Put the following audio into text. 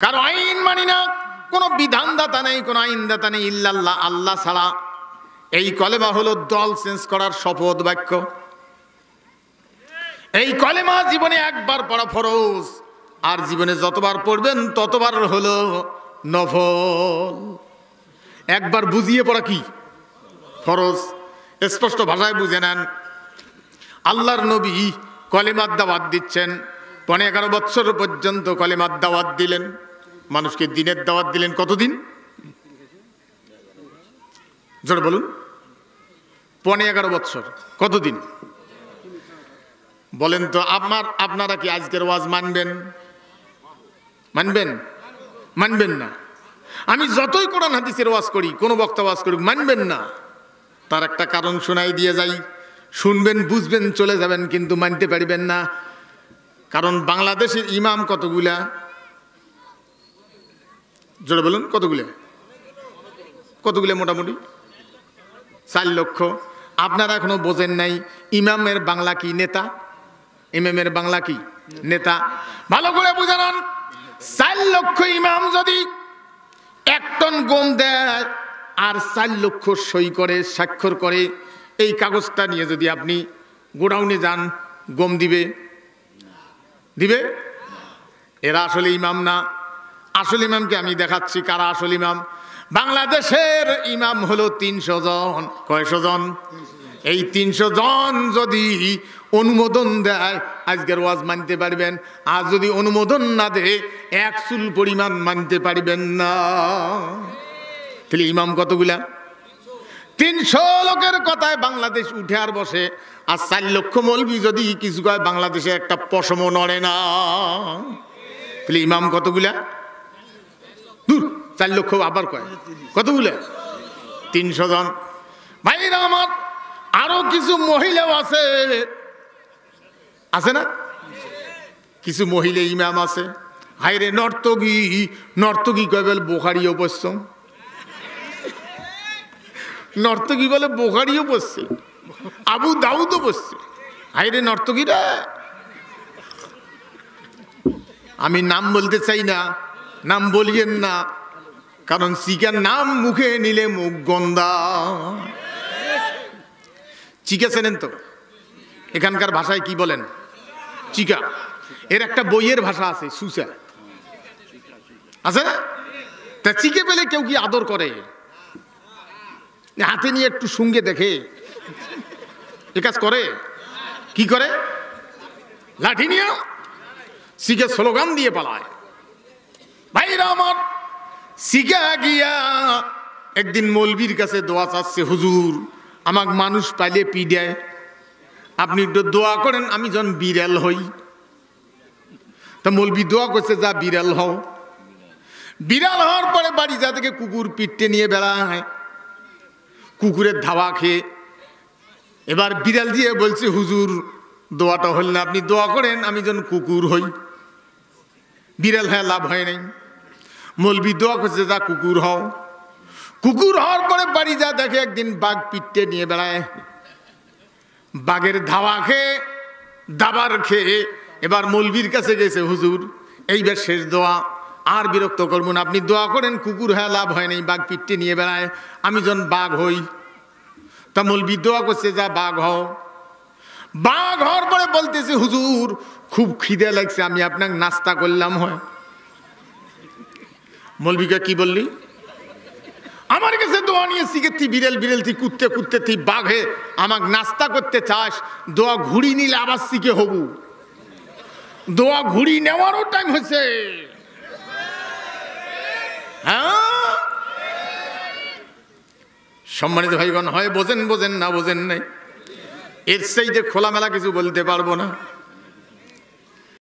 কারো আইন মানি না, কোনো বিধানদাতা নেই, কোনো আইনদাতা নেই ইল্লাল্লাহ, আল্লাহ ছাড়া। এই কলেমা হলো দল চেঞ্জ করার শপথ বাক্য। এই কলেমা জীবনে একবার পড়া ফরজ, আর জীবনে যতবার পড়বেন ততবার হলো নফল। একবার বুঝিয়ে পড়া কি ফরজ, স্পষ্ট ভাষায় বুঝে নেন। আল্লাহর নবী কলেমার দাওয়াত দিচ্ছেন, 11 বছর পর্যন্ত কলেমার দাওয়াত দিলেন, মানুষকে দিনের দাওয়াত দিলেন। কতদিন? জোরে বলুন। 11 বছর। কতদিন বলেন তো? আপনারা কি আজকের ওয়াজ মানবেন? মানবেন? মানবেন না। আমি যতই কোরআন হাদিসের ওয়াজ করি, কোন বক্তা ওয়াজ করি, মানবেন না। তার একটা কারণ শোনাই দিয়ে যাই, শুনবেন, বুঝবেন, চলে যাবেন, কিন্তু মানতে পারবেন না। কারণ বাংলাদেশের ইমাম কতগুলা? জোরে বলুন। কতগুলা? কতগুলা? মোটামুটি 4 লক্ষ। আপনারা এখনো বোঝেন নাই ইমামের বাংলা কি? নেতা। ইমামের বাংলা কি? নেতা। ভালো করে বুঝে নেন। 4 লক্ষ ইমাম যদি 1 টন গম দেয় আর 4 লক্ষ সই করে, স্বাক্ষর করে, এই কাগজটা নিয়ে যদি আপনি গোডাউনে যান, গম দিবে? দিবে? এরা আসলে ইমাম না। আসল ইমামকে আমি দেখাচ্ছি কারা আসল ইমাম। বাংলাদেশের ইমাম হলো 300 জন। কয়শো জন? এই 300 জন যদি অনুমোদন দেয় আজকের ওয়াজ মানতে পারবেন, আর যদি অনুমোদন না দেয় 1 চুল পরিমাণ মানতে পারবেন না। তাহলে ইমাম কতগুলা? 300 লোকের কথায় বাংলাদেশ উঠে আর বসে। আর 4 লক্ষ মৌলবি যদি কিছু কয়, বাংলাদেশে একটা পশমও নড়ে না। তাহলে ইমাম কতগুলা? 4 লক্ষ আবার কয় কতগুলা? 300 জন। ভাইরা আমার, আরো কিছু মহিলাও আছে, আছে না? কিছু মহিলা ইমাম আছে। হাইরে নর্তকী, নর্তকী কয় বলে বুখারীও পড়ছে, নর্তকী বলে বুখারীও পড়ছে, আবু দাউদও পড়ছে। হাইরে নর্তকীরা। আমি নাম বলতে চাই না, নাম বলিয়েন না, কারণ চিকার নাম মুখে নিলে মুখ গন্ধা। চিকা চেনেন তো? এখানকার ভাষায় কি বলেন? চিকা। এর একটা বইয়ের ভাষা আছে, সুসা আছে। তা চিকে পেলে কেউ কি আদর করে? হাতে নিয়ে একটু সঙ্গে দেখে এ কাজ করে? কি করে? লাঠি নিয়ে চিকে স্লোগান দিয়ে পালায়। ভাইরা আমার, শিখা গিয়া একদিন মৌলবীর কাছে দোয়া চাচ্ছে, হুজুর আমাকে মানুষ পাইলে পিডায়, আপনি একটু দোয়া করেন আমি যেন বিড়াল হই। তা মৌলবী দোয়া করছে, যা বিড়াল হও। বিড়াল হওয়ার পরে বাড়ি যা থেকে কুকুর পিটতে নিয়ে বেড়ায়, কুকুরের ধাওয়া খেয়ে। এবার বিড়াল দিয়ে বলছে, হুজুর দোয়াটা হল না, আপনি দোয়া করেন আমি যেন কুকুর হই। বিড়াল হ্যাঁ লাভ হয় নাই। মৌলবী দোয়া করছে, যা কুকুর হও। কুকুর হওয়ার পরে বাড়ি যা দেখে একদিন বাঘ পিটতে নিয়ে বেড়ায়, বাঘের ধাওয়া খেয়ে, দাবার খেয়ে এবার মৌলবীর কাছে গেছে, হুজুর এইবার শেষ দোয়া, আর বিরক্ত করবো না, আপনি দোয়া করেন কুকুর হ্যাঁ লাভ হয় নাই, বাঘ পিটতে নিয়ে বেড়ায়, আমি যেন বাঘ হই। তা মৌলবী দোয়া করছে, যা বাঘ হও। বাঘ হওয়ার পরে বলতেছে, হুজুর খুব খিদে লাগছে, আমি আপনাকে নাস্তা করলাম হয়। মৌলবীকে কি বললি? আমার কাছে দোয়া নিয়ে শিখেছি, বিড়াল বিড়াল তুই কুত্তে কুত্তে তুই বাঘে আমাকে নাস্তা করতে চাস, দোয়া ঘুরি নিলে আবার শিখে হবু। দোয়া ঘুরি নেওয়ারও টাইম হয়েছে। হ্যাঁ সম্মানিত ভাইগণ, হয় বোঝেন বোঝেন, না বোঝেন নাই। এর চাইতে খোলামেলা কিছু বলতে পারবো না।